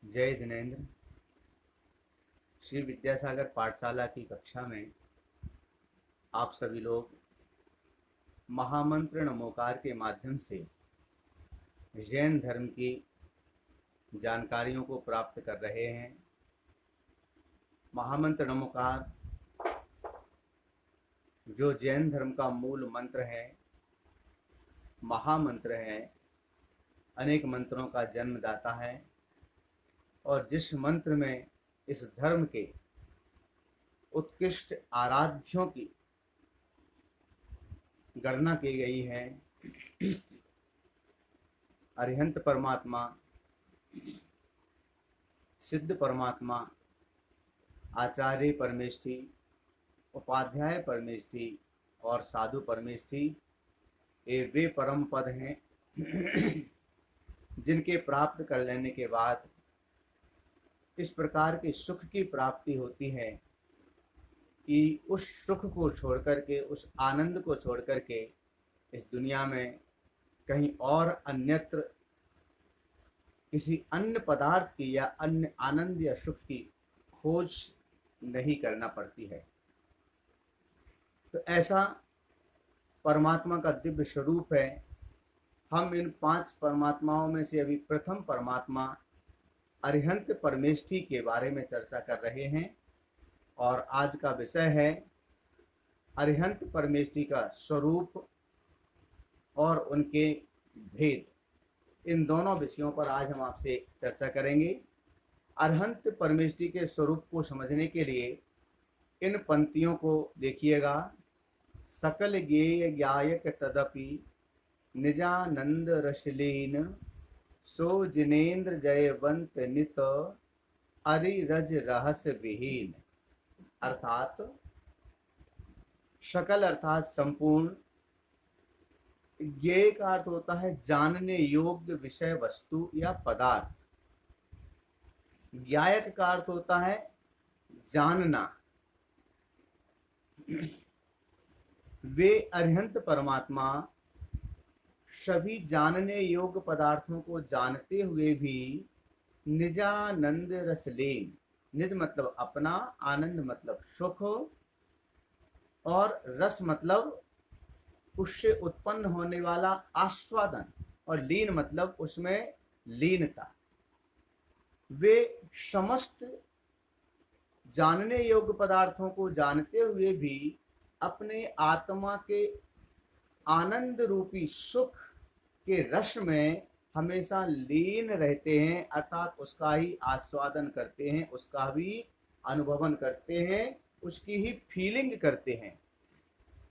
जय जिनेन्द्र। श्री विद्यासागर पाठशाला की कक्षा में आप सभी लोग महामंत्र नमोकार के माध्यम से जैन धर्म की जानकारियों को प्राप्त कर रहे हैं। महामंत्र नमोकार जो जैन धर्म का मूल मंत्र है, महामंत्र है, अनेक मंत्रों का जन्मदाता है और जिस मंत्र में इस धर्म के उत्कृष्ट आराध्यों की गणना की गई है, अरिहंत परमात्मा, सिद्ध परमात्मा, आचार्य परमेष्ठी, उपाध्याय परमेष्ठी और साधु परमेष्ठी, ये वे परम पद हैं जिनके प्राप्त कर लेने के बाद इस प्रकार के सुख की प्राप्ति होती है कि उस सुख को छोड़ करके, उस आनंद को छोड़ करके इस दुनिया में कहीं और अन्यत्र किसी अन्य पदार्थ की या अन्य आनंद या सुख की खोज नहीं करना पड़ती है। तो ऐसा परमात्मा का दिव्य स्वरूप है। हम इन 5 परमात्माओं में से अभी प्रथम परमात्मा अरिहंत परमेष्ठी के बारे में चर्चा कर रहे हैं और आज का विषय है अरिहंत परमेष्ठी का स्वरूप और उनके भेद। इन दोनों विषयों पर आज हम आपसे चर्चा करेंगे। अरिहंत परमेष्ठी के स्वरूप को समझने के लिए इन पंक्तियों को देखिएगा। सकल गेय ज्ञायक तदपि निजानंद रसलीन, सो जिनेन्द्र जयवंत नित अरिरज रहस्य विहीन। अर्थात सकल अर्थात संपूर्ण, ज्ञेय का अर्थ होता है जानने योग्य विषय वस्तु या पदार्थ, ज्ञायक का अर्थ होता है जानना। वे अरिहंत परमात्मा सभी जानने योग्य पदार्थों को जानते हुए भी निजानंद रसलीन, निज मतलब अपना, आनंद मतलब सुख और रस मतलब उससे उत्पन्न होने वाला आस्वादन और लीन मतलब उसमें लीनता। वे समस्त जानने योग्य पदार्थों को जानते हुए भी अपने आत्मा के आनंद रूपी सुख के रस में हमेशा लीन रहते हैं, अर्थात उसका ही आस्वादन करते हैं, उसका भी अनुभवन करते हैं, उसकी ही फीलिंग करते हैं।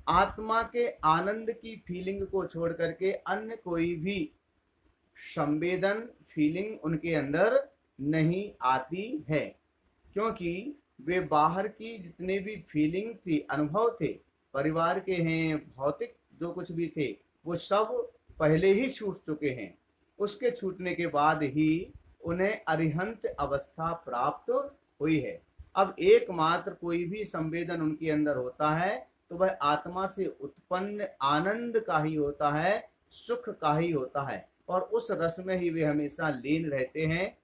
आत्मा के आनंद की फीलिंग को छोड़ करके अन्य कोई भी संवेदन फीलिंग उनके अंदर नहीं आती है, क्योंकि वे बाहर की जितने भी फीलिंग थी, अनुभव थे, परिवार के हैं, भौतिक जो कुछ भी थे, वो सब पहले ही छूट चुके हैं। उसके छूटने के बाद ही उन्हें अरिहंत अवस्था प्राप्त हुई है। अब एकमात्र कोई भी संवेदन उनके अंदर होता है तो वह आत्मा से उत्पन्न आनंद का ही होता है, सुख का ही होता है और उस रस में ही वे हमेशा लीन रहते हैं।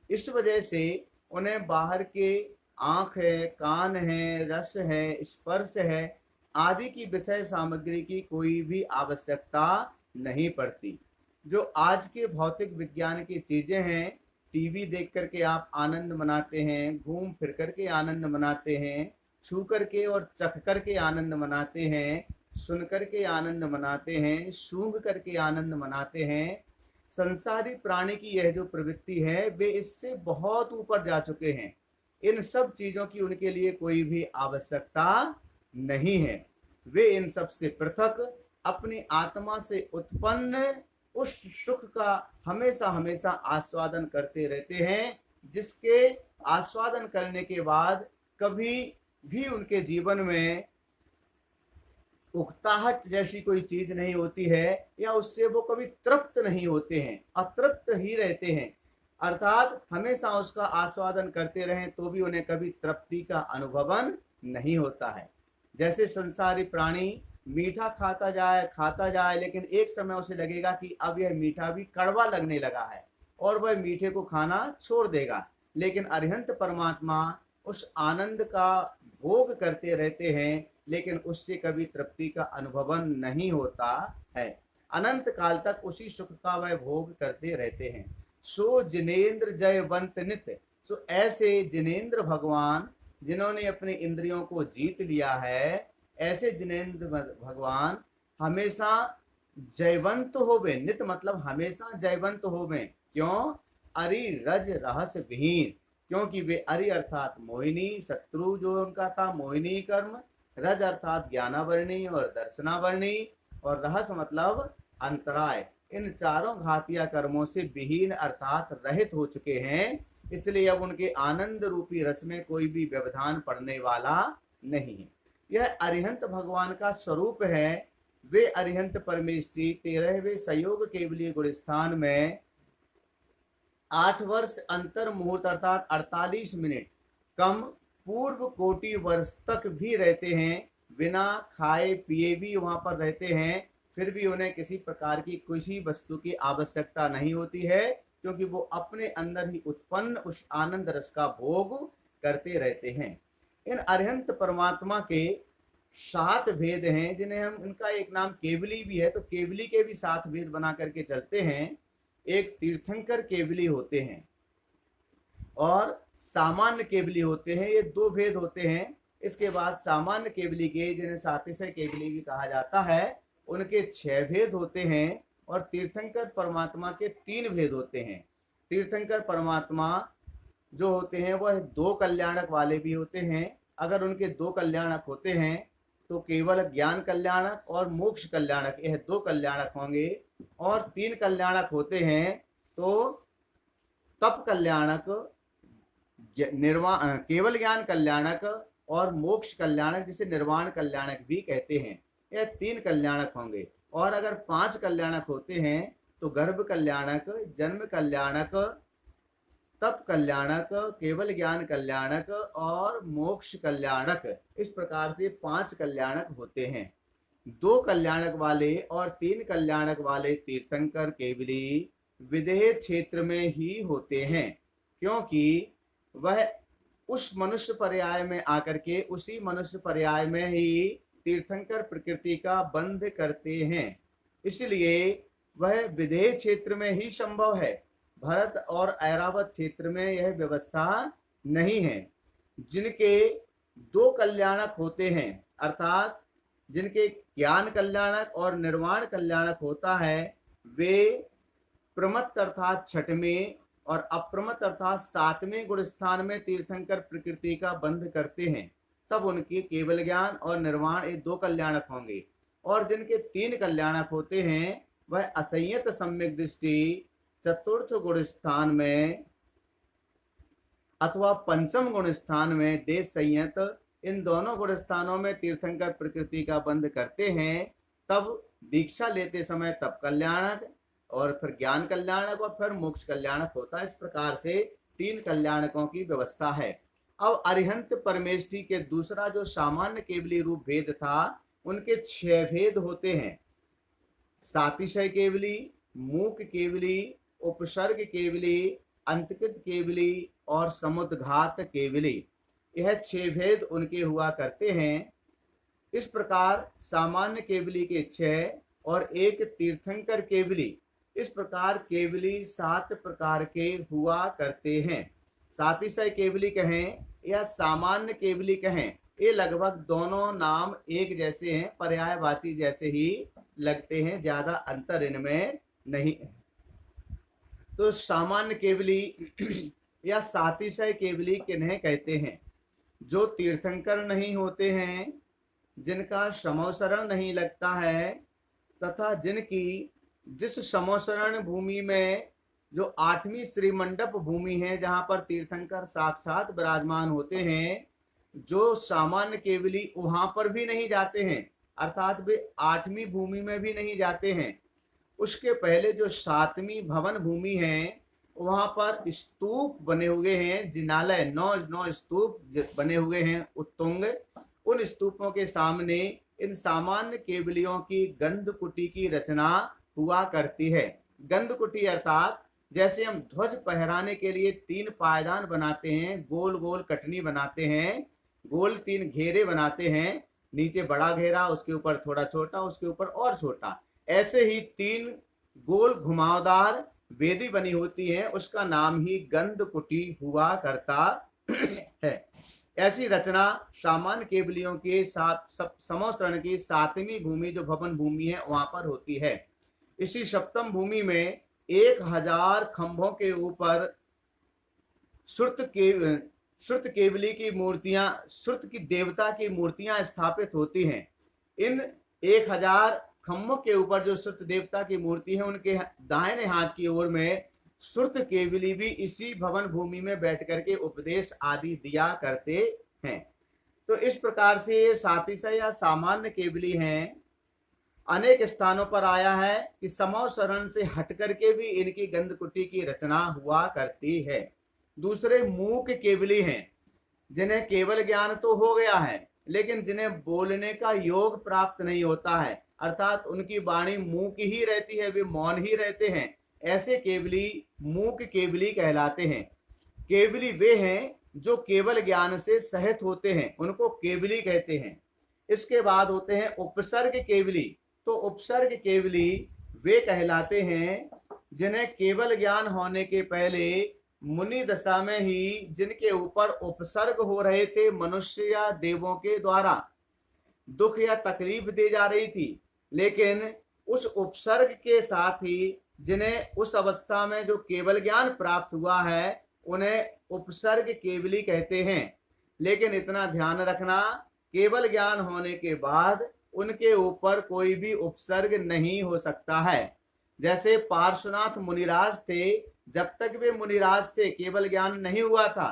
इस वजह से उन्हें बाहर के आँख है, कान है, रस है, स्पर्श है आदि की विषय सामग्री की कोई भी आवश्यकता नहीं पड़ती। जो आज के भौतिक विज्ञान की चीजें हैं, टीवी देख करके आप आनंद मनाते हैं, घूम फिर करके आनंद मनाते हैं, छू करके और चख करके आनंद मनाते हैं, सुन करके आनंद मनाते हैं, सूंघ करके आनंद मनाते हैं। संसारी प्राणी की यह जो प्रवृत्ति है वे इससे बहुत ऊपर जा चुके हैं। इन सब चीजों की उनके लिए कोई भी आवश्यकता नहीं है। वे इन सब से पृथक अपनी आत्मा से उत्पन्न उस सुख का हमेशा हमेशा आस्वादन करते रहते हैं, जिसके आस्वादन करने के बाद कभी भी उनके जीवन में उकताहट जैसी कोई चीज नहीं होती है या उससे वो कभी तृप्त नहीं होते हैं, अतृप्त ही रहते हैं। अर्थात हमेशा उसका आस्वादन करते रहें तो भी उन्हें कभी तृप्ति का अनुभवन नहीं होता है। जैसे संसारी प्राणी मीठा खाता जाए, लेकिन एक समय उसे लगेगा कि अब यह मीठा भी कड़वा लगने लगा है, और वह मीठे को खाना छोड़ देगा। लेकिन अरिहंत परमात्मा उस आनंद का भोग करते रहते हैं, लेकिन उससे कभी तृप्ति का अनुभव नहीं होता है। अनंत काल तक उसी सुख का वह भोग करते रहते हैं। सो जिनेन्द्र जयवंत नित, सो ऐसे जिनेन्द्र भगवान जिन्होंने अपने इंद्रियों को जीत लिया है, ऐसे जिनेन्द्र भगवान हमेशा जयवंत होवे। नित मतलब हमेशा जयवंत होवे। क्यों? अरि रज रहस्य विहीन, क्योंकि वे अरि अर्थात मोहिनी, शत्रु जो उनका था मोहिनी कर्म, रज अर्थात ज्ञानावरणी और दर्शनावरणी, और रहस्य मतलब अंतराय, इन चारों घातिया कर्मों से विहीन अर्थात रहित हो चुके हैं। इसलिए अब उनके आनंद रूपी रस में कोई भी व्यवधान पड़ने वाला नहीं है। यह अरिहंत भगवान का स्वरूप है। वे अरिहंत परमेष्ठी 13वें संयोग केवलीय गुणस्थान में 8 वर्ष अंतर मुहूर्त अर्थात 48 मिनट कम पूर्व कोटि वर्ष तक भी रहते हैं। बिना खाए पिए भी वहां पर रहते हैं, फिर भी उन्हें किसी प्रकार की किसी वस्तु की आवश्यकता नहीं होती है, क्योंकि वो अपने अंदर ही उत्पन्न उस आनंद रस का भोग करते रहते हैं। इन अरिहंत परमात्मा के 7 भेद हैं, जिन्हें हम, इनका एक नाम केवली भी है, तो केवली के भी 7 भेद बना करके चलते हैं। एक तीर्थंकर केवली होते हैं और सामान्य केवली होते हैं, ये 2 भेद होते हैं। इसके बाद सामान्य केवली के, जिन्हें सातिशय केवली भी कहा जाता है, उनके 6 भेद होते हैं। और तीर्थंकर परमात्मा के 3 भेद होते हैं। तीर्थंकर परमात्मा जो होते हैं वह 2 कल्याणक वाले भी होते हैं। अगर उनके 2 कल्याणक होते हैं तो केवल ज्ञान कल्याणक और मोक्ष कल्याणक, यह 2 कल्याणक होंगे। और 3 कल्याणक होते हैं तो तप कल्याणक, निर्वाण, केवल ज्ञान कल्याणक और मोक्ष कल्याणक, जिसे निर्वाण कल्याणक भी कहते हैं। यह 3 कल्याणक होंगे। और अगर 5 कल्याणक होते हैं तो गर्भ कल्याणक, जन्म कल्याणक, तप कल्याणक, केवल ज्ञान कल्याणक और मोक्ष कल्याणक, इस प्रकार से 5 कल्याणक होते हैं। 2 कल्याणक वाले और 3 कल्याणक वाले तीर्थंकर केवली विदेह क्षेत्र में ही होते हैं, क्योंकि वह उस मनुष्य पर्याय में आकर के उसी मनुष्य पर्याय में ही तीर्थंकर प्रकृति का बंध करते हैं। इसलिए वह विदेह क्षेत्र में ही संभव है। भरत और ऐरावत क्षेत्र में यह व्यवस्था नहीं है। जिनके 2 कल्याणक होते हैं, अर्थात जिनके ज्ञान कल्याणक और निर्वाण कल्याणक होता है, वे प्रमत्त अर्थात 6वें और अप्रमत्त अर्थात 7वें गुणस्थान में तीर्थंकर प्रकृति का बंध करते हैं। तब उनके केवल ज्ञान और निर्वाण, ये 2 कल्याणक होंगे। और जिनके 3 कल्याणक होते हैं वह असंयत सम्यक दृष्टि 4th गुण स्थान में अथवा 5th गुण स्थान में देश संयत, इन दोनों गुण स्थानों में तीर्थंकर प्रकृति का बंध करते हैं। तब दीक्षा लेते समय तप कल्याणक और फिर ज्ञान कल्याणक और फिर मोक्ष कल्याणक होता है। इस प्रकार से 3 कल्याणकों की व्यवस्था है। अब अरिहंत परमेष्ठी के दूसरा जो सामान्य केवली रूप भेद था, उनके 6 भेद होते हैं। सातिशय केवली, मूक केवली, उपसर्ग केवली, अंतकृत केवली और समुद्घात केवली, यह 6 भेद उनके हुआ करते हैं। इस प्रकार सामान्य केवली के 6 और एक तीर्थंकर केवली, इस प्रकार केवली 7 प्रकार के हुआ करते हैं। सातिशय केवली कहें या सामान्य केवली कहें, ये लगभग दोनों नाम एक जैसे हैं, पर्यायवाची जैसे ही लगते हैं, ज्यादा अंतर इनमें नहीं है। तो सामान्य केवली या सातिशय केवली किन्हें कहते हैं? जो तीर्थंकर नहीं होते हैं, जिनका समोसरण नहीं लगता है, तथा जिनकी जिस समोसरण भूमि में जो 8वीं श्रीमंडप भूमि है, जहां पर तीर्थंकर साक्षात विराजमान होते हैं, जो सामान्य केवली वहां पर भी नहीं जाते हैं, अर्थात वे 8वीं भूमि में भी नहीं जाते हैं। उसके पहले जो 7वीं भवन भूमि है, वहां पर स्तूप बने हुए हैं, जिनालय 9 स्तूप बने हुए हैं उत्तुंग। उन स्तूपों के सामने इन सामान्य केवलियों की गंध कुटी की रचना हुआ करती है। गंध कुटी अर्थात जैसे हम ध्वज फहराने के लिए 3 पायदान बनाते हैं, गोल गोल कटनी बनाते हैं, गोल 3 घेरे बनाते हैं, नीचे बड़ा घेरा, उसके ऊपर थोड़ा छोटा, उसके ऊपर और छोटा, ऐसे ही 3 गोल घुमावदार वेदी बनी होती है, उसका नाम ही गंधकुटी हुआ करता है। ऐसी रचना सामान्य केवलियों के समोसरण की 7वीं भूमि जो भवन भूमि है वहां पर होती है। इसी सप्तम भूमि में 1000 खंभों के ऊपर श्रुत केवली की मूर्तियां, श्रुत की देवता की मूर्तियां स्थापित होती हैं। इन 1000 खंभों के ऊपर जो श्रुत देवता की मूर्ति है, उनके दाहिने हाथ की ओर में श्रुत केवली भी इसी भवन भूमि में बैठ करके उपदेश आदि दिया करते हैं। तो इस प्रकार से ये सातिशय या सामान्य केवली हैं। अनेक स्थानों पर आया है कि समौ शरण से हट करके भी इनकी गंधकुटी की रचना हुआ करती है। दूसरे मूक केवली हैं, जिन्हें केवल ज्ञान तो हो गया है, लेकिन जिन्हें बोलने का योग प्राप्त नहीं होता है, अर्थात उनकी वाणी मूक ही रहती है, वे मौन ही रहते हैं। ऐसे केवली मूक केवली कहलाते हैं। केवली वे हैं जो केवल ज्ञान से सहित होते हैं, उनको केवली कहते हैं। इसके बाद होते हैं उपसर्ग केवली। तो उपसर्ग केवली वे कहलाते हैं जिन्हें केवल ज्ञान होने के पहले मुनि दशा में ही जिनके ऊपर उपसर्ग हो रहे थे, मनुष्य या देवों के द्वारा दुख या तकलीफ दी जा रही थी, लेकिन उस उपसर्ग के साथ ही जिन्हें उस अवस्था में जो केवल ज्ञान प्राप्त हुआ है, उन्हें उपसर्ग केवली कहते हैं। लेकिन इतना ध्यान रखना, केवल ज्ञान होने के बाद उनके ऊपर कोई भी उपसर्ग नहीं हो सकता है। जैसे पार्श्वनाथ मुनिराज थे, जब तक वे मुनिराज थे, केवल ज्ञान नहीं हुआ था,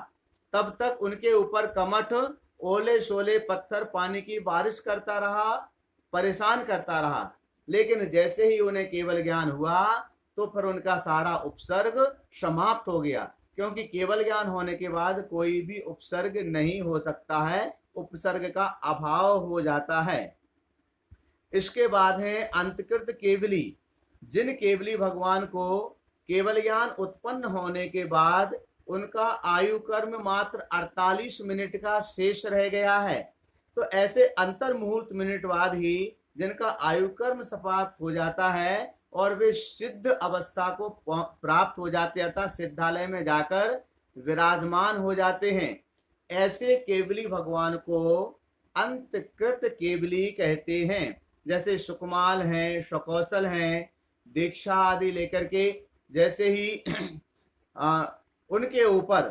तब तक उनके ऊपर कमठ, ओले शोले पत्थर पानी की बारिश करता रहा, परेशान करता रहा। लेकिन जैसे ही उन्हें केवल ज्ञान हुआ तो फिर उनका सारा उपसर्ग समाप्त हो गया, क्योंकि केवल ज्ञान होने के बाद कोई भी उपसर्ग नहीं हो सकता है, उपसर्ग का अभाव हो जाता है। इसके बाद है अंतकृत केवली। जिन केवली भगवान को केवल ज्ञान उत्पन्न होने के बाद उनका आयु कर्म मात्र 48 मिनट का शेष रह गया है, तो ऐसे अंतर मुहूर्त मिनट बाद ही जिनका आयु कर्म समाप्त हो जाता है और वे सिद्ध अवस्था को प्राप्त हो जाते, अर्थात सिद्धालय में जाकर विराजमान हो जाते हैं, ऐसे केवली भगवान को अंतकृत केवली कहते हैं। जैसे सुकमाल हैं, शकौशल हैं, दीक्षा आदि लेकर के जैसे ही उनके ऊपर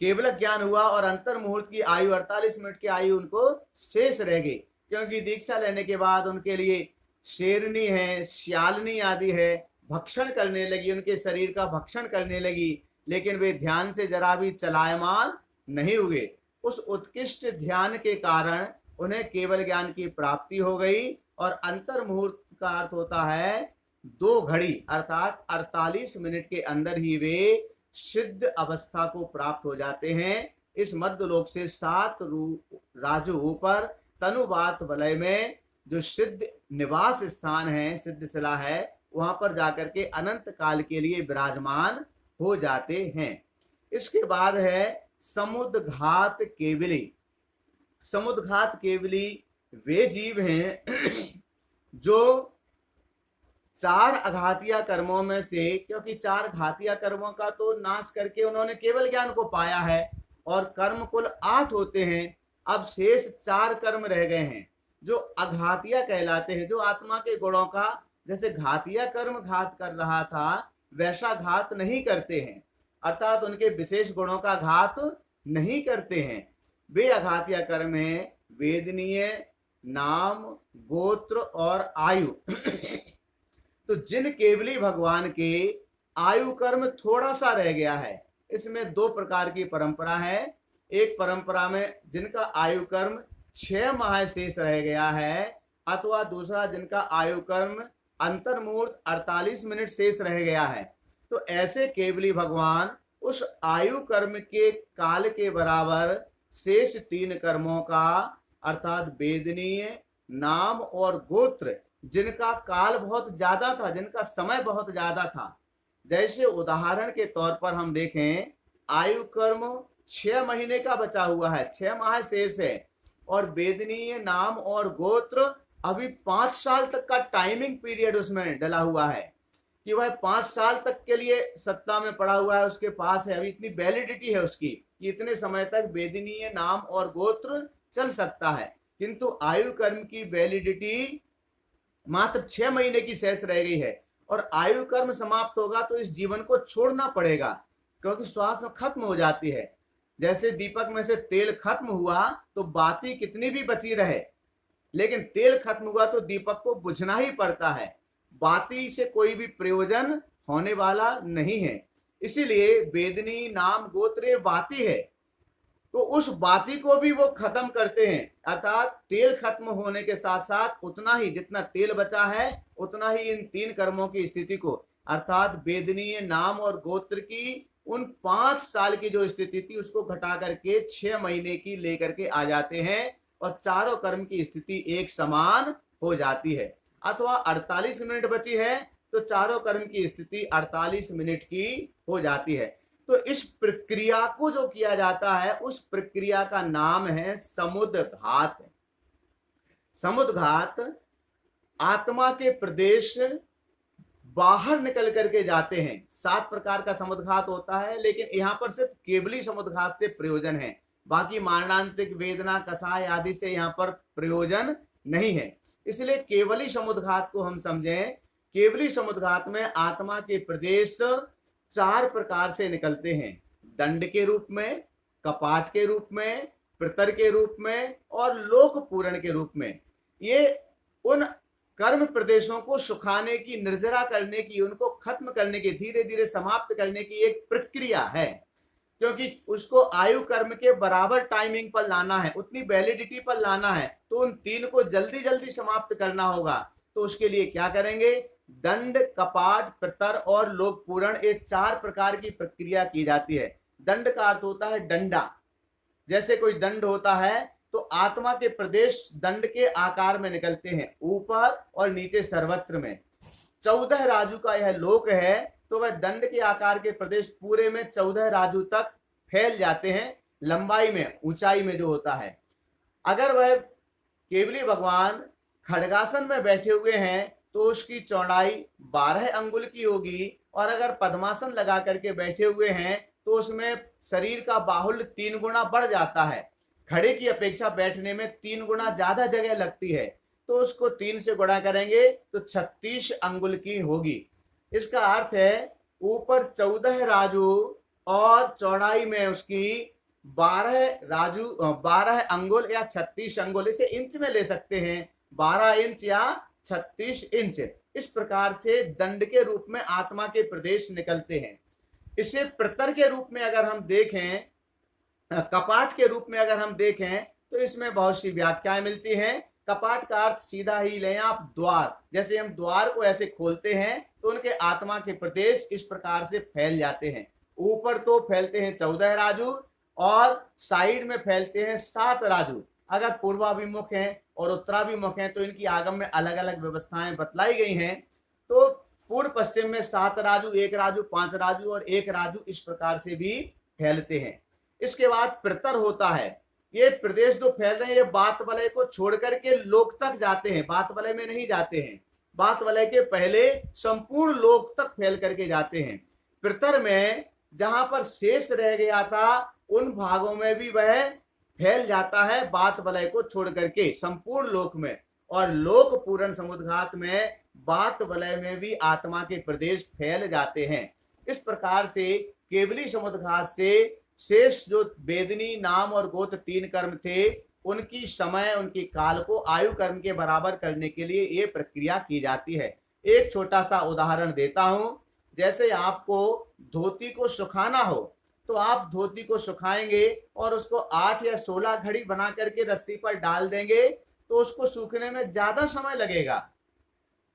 केवल ज्ञान हुआ और अंतर मुहूर्त की आयु 48 मिनट की आयु उनको शेष रह गई, क्योंकि दीक्षा लेने के बाद उनके लिए शेरनी है, श्यालनी आदि है, भक्षण करने लगी, उनके शरीर का भक्षण करने लगी, लेकिन वे ध्यान से जरा भी चलायमान नहीं हुए। उस उत्कृष्ट ध्यान के कारण उन्हें केवल ज्ञान की प्राप्ति हो गई और अंतर मुहूर्त का अर्थ होता है 2 घड़ी, अर्थात 48 मिनट के अंदर ही वे सिद्ध अवस्था को प्राप्त हो जाते हैं। इस मध्यलोक से 7 राजू ऊपर तनुवात वलय में जो सिद्ध निवास स्थान है, सिद्ध शिला है, वहां पर जाकर के अनंत काल के लिए विराजमान हो जाते हैं। इसके बाद है समुद्घात केवली। समुद्घात केवली वे जीव हैं जो 4 अघातिया कर्मों में से, क्योंकि 4 घातिया कर्मों का तो नाश करके उन्होंने केवल ज्ञान को पाया है और कर्म कुल 8 होते हैं, अब शेष 4 कर्म रह गए हैं जो अघातिया कहलाते हैं, जो आत्मा के गुणों का जैसे घातिया कर्म घात कर रहा था वैसा घात नहीं करते हैं, अर्थात उनके विशेष गुणों का घात नहीं करते हैं। वे अघातिया कर्म हैं वेदनीय, नाम, गोत्र और आयु। तो जिन केवली भगवान के आयु कर्म थोड़ा सा रह गया है, इसमें 2 प्रकार की परंपरा है। एक परंपरा में जिनका आयु कर्म 6 माह शेष रह गया है, अथवा दूसरा जिनका आयु कर्म अंतर मुहूर्त 48 मिनट शेष रह गया है। तो ऐसे केवली भगवान उस आयु कर्म के काल के बराबर शेष 3 कर्मों का, अर्थात वेदनीय, नाम और गोत्र, जिनका काल बहुत ज्यादा था, जिनका समय बहुत ज्यादा था, जैसे उदाहरण के तौर पर हम देखें, आयु कर्म 6 महीने का बचा हुआ है, 6 माह शेष है, और वेदनीय नाम और गोत्र अभी 5 साल तक का टाइमिंग पीरियड उसमें डला हुआ है कि वह 5 साल तक के लिए सत्ता में पड़ा हुआ है, उसके पास है, अभी इतनी वैलिडिटी है उसकी कि इतने समय तक वेदनीय नाम और गोत्र चल सकता है। किंतु आयु कर्म की वैलिडिटी मात्र 6 महीने की शेष रह गई है, और आयु कर्म समाप्त होगा तो इस जीवन को छोड़ना पड़ेगा, क्योंकि श्वास खत्म हो जाती है। जैसे दीपक में से तेल खत्म हुआ तो बाती कितनी भी बची रहे, लेकिन तेल खत्म हुआ तो दीपक को बुझना ही पड़ता है, बाती से कोई भी प्रयोजन होने वाला नहीं है। इसीलिए वेदनी नाम गोत्र बाती है, तो उस बाती को भी वो खत्म करते हैं, अर्थात तेल खत्म होने के साथ साथ उतना ही जितना तेल बचा है उतना ही इन 3 कर्मों की स्थिति को, अर्थात वेदनीय नाम और गोत्र की उन 5 साल की जो स्थिति थी उसको घटा करके 6 महीने की लेकर के आ जाते हैं, और चारों कर्म की स्थिति एक समान हो जाती है। अथवा 48 मिनट बची है तो चारों कर्म की स्थिति 48 मिनट की हो जाती है। तो इस प्रक्रिया को जो किया जाता है उस प्रक्रिया का नाम है समुद्घात। समुद्घात आत्मा के प्रदेश बाहर निकल करके जाते हैं। 7 प्रकार का समुद्घात होता है, लेकिन यहां पर सिर्फ केवली समुद्घात से प्रयोजन है, बाकी मारणांतिक, वेदना, कसाय आदि से यहां पर प्रयोजन नहीं है। इसलिए केवली समुद्घात को हम समझें। केवली समुद्घात में आत्मा के प्रदेश 4 प्रकार से निकलते हैं, दंड के रूप में, कपाट के रूप में, प्रतर के रूप में और लोक पूरण के रूप में। ये उन कर्म प्रदेशों को सुखाने की, निर्जरा करने की, उनको खत्म करने की, धीरे धीरे समाप्त करने की एक प्रक्रिया है, क्योंकि उसको आयु कर्म के बराबर टाइमिंग पर लाना है, उतनी वैलिडिटी पर लाना है, तो उन 3 को जल्दी जल्दी समाप्त करना होगा। तो उसके लिए क्या करेंगे, दंड, कपाट, प्रतर और लोक पूरण, ये 4 प्रकार की प्रक्रिया की जाती है। दंड का अर्थ होता है डंडा, जैसे कोई दंड होता है तो आत्मा के प्रदेश दंड के आकार में निकलते हैं, ऊपर और नीचे सर्वत्र में। 14 राजू का यह लोक है, तो वह दंड के आकार के प्रदेश पूरे में 14 राजू तक फैल जाते हैं, लंबाई में, ऊंचाई में जो होता है। अगर वह केवली भगवान खड़गासन में बैठे हुए हैं तो उसकी चौड़ाई 12 अंगुल की होगी, और अगर पद्मासन लगा करके बैठे हुए हैं तो उसमें शरीर का बाहुल्य 3 गुना बढ़ जाता है, खड़े की अपेक्षा बैठने में 3 गुना ज्यादा जगह लगती है, तो उसको 3 से गुणा करेंगे तो 36 अंगुल की होगी। इसका अर्थ है ऊपर 14 राजू और चौड़ाई में उसकी 12 अंगुल या 36 अंगुल, इसे इंच में ले सकते हैं, 12 इंच या 36 इंच। इस प्रकार से दंड के रूप में आत्मा के प्रदेश निकलते हैं। इसे प्रतर के रूप में अगर हम देखें, कपाट के रूप में अगर हम देखें, तो इसमें बहुत सी व्याख्याएं मिलती हैं। कपाट का अर्थ सीधा ही लें आप, द्वार। जैसे हम द्वार को ऐसे खोलते हैं तो उनके आत्मा के प्रदेश इस प्रकार से फैल जाते हैं। ऊपर तो फैलते हैं 14 राजू और साइड में फैलते हैं 7 राजू। अगर पूर्वाभिमुख हैं और उत्तराभिमुख हैं तो इनकी आगम में अलग अलग व्यवस्थाएं बतलाई गई हैं। तो पूर्व पश्चिम में 7 राजू, 1 राजू, 5 राजू और 1 राजू इस प्रकार से भी फैलते हैं। इसके बाद प्रतर होता है। ये प्रदेश जो फैल रहे हैं ये बात वलय को छोड़ करके लोक तक जाते हैं, बात वलय में नहीं जाते हैं, बात वलय के पहले संपूर्ण लोक तक फैल करके जाते हैं। प्रतर में जहां पर शेष रह गया था उन भागों में भी वह फैल जाता है, बात वलय को छोड़ करके संपूर्ण लोक में। और लोक पूर्ण समुद्घात में बात वलय में भी आत्मा के प्रदेश फैल जाते हैं। इस प्रकार से केवली समुद्घात से शेष जो वेदनी, नाम और गोत्र 3 कर्म थे उनकी समय, उनकी काल को आयु कर्म के बराबर करने के लिए ये प्रक्रिया की जाती है। एक छोटा सा उदाहरण देता हूं। जैसे आपको धोती को सुखाना हो तो आप धोती को सुखाएंगे और उसको 8 या 16 घड़ी बना करके रस्सी पर डाल देंगे तो उसको सूखने में ज्यादा समय लगेगा,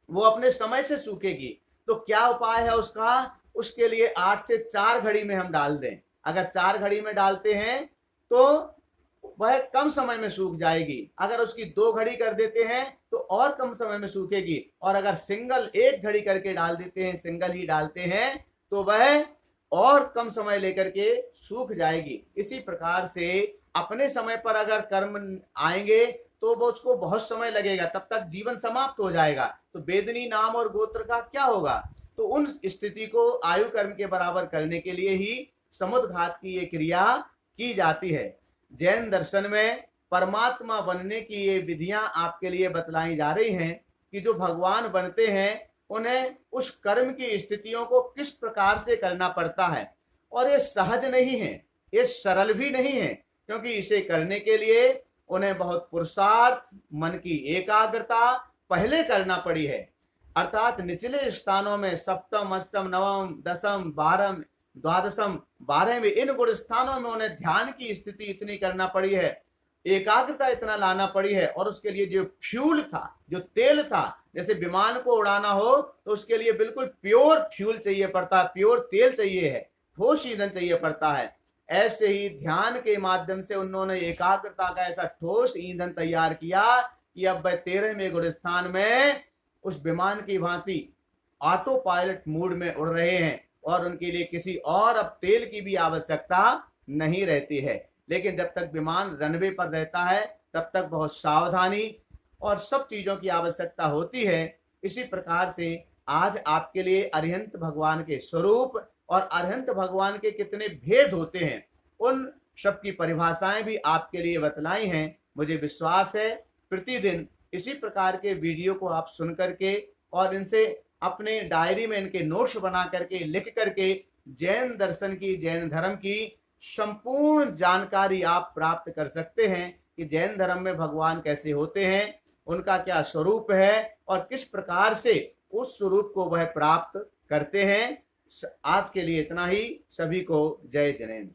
वो अपने समय से सूखेगी। तो क्या उपाय है उसका, उसके लिए 8 से 4 घड़ी में हम डाल दें। अगर 4 घड़ी में डालते हैं तो वह कम समय में सूख जाएगी, अगर उसकी 2 घड़ी कर देते हैं तो और कम समय में सूखेगी, और अगर सिंगल 1 घड़ी करके डाल देते हैं, सिंगल ही डालते हैं तो वह और कम समय लेकर के सूख जाएगी। इसी प्रकार से अपने समय पर अगर कर्म आएंगे तो वो उसको बहुत समय लगेगा, तब तक जीवन समाप्त हो जाएगा। तो वेदनी नाम और गोत्र का क्या होगा? तो उन स्थिति को आयु कर्म के बराबर करने के लिए ही समुद्घात की ये क्रिया की जाती है। जैन दर्शन में परमात्मा बनने की ये विधियां आपके लिए बतलाई जा रही हैं कि जो भगवान बनते हैं उन्हें उस कर्म की स्थितियों को किस प्रकार से करना पड़ता है। और ये सहज नहीं है, ये सरल भी नहीं है, क्योंकि इसे करने के लिए उन्हें बहुत पुरुषार्थ, मन की एकाग्रता पहले करना पड़ी है। अर्थात निचले स्थानों में सप्तम, अष्टम, नवम, दसम, बारहम, द्वादशम, 12वें इन गुण स्थानों में उन्हें ध्यान की स्थिति इतनी करना पड़ी है, एकाग्रता इतना लाना पड़ी है। और उसके लिए जो फ्यूल था, जो तेल था, जैसे विमान को उड़ाना हो तो उसके लिए बिल्कुल प्योर फ्यूल चाहिए पड़ता है, प्योर तेल चाहिए है, ठोस ईंधन चाहिए पड़ता है। ऐसे ही ध्यान के माध्यम से उन्होंने एकाग्रता का ऐसा ठोस ईंधन तैयार किया कि अब वह 13वें गुण स्थान में उस विमान की भांति ऑटो पायलट मोड में उड़ रहे हैं और उनके लिए किसी और अब तेल की भी आवश्यकता नहीं रहती है। लेकिन जब तक विमान रनवे पर रहता है तब तक बहुत सावधानी और सब चीजों की आवश्यकता होती है। इसी प्रकार से आज आपके लिए अरिहंत भगवान के स्वरूप और अरिहंत भगवान के कितने भेद होते हैं, उन सब की परिभाषाएं भी आपके लिए बतलाई हैं। मुझे विश्वास है प्रतिदिन इसी प्रकार के वीडियो को आप सुन करके और इनसे अपने डायरी में इनके नोट्स बना करके लिख करके जैन दर्शन की, जैन धर्म की संपूर्ण जानकारी आप प्राप्त कर सकते हैं कि जैन धर्म में भगवान कैसे होते हैं, उनका क्या स्वरूप है और किस प्रकार से उस स्वरूप को वह प्राप्त करते हैं। आज के लिए इतना ही। सभी को जय जैन।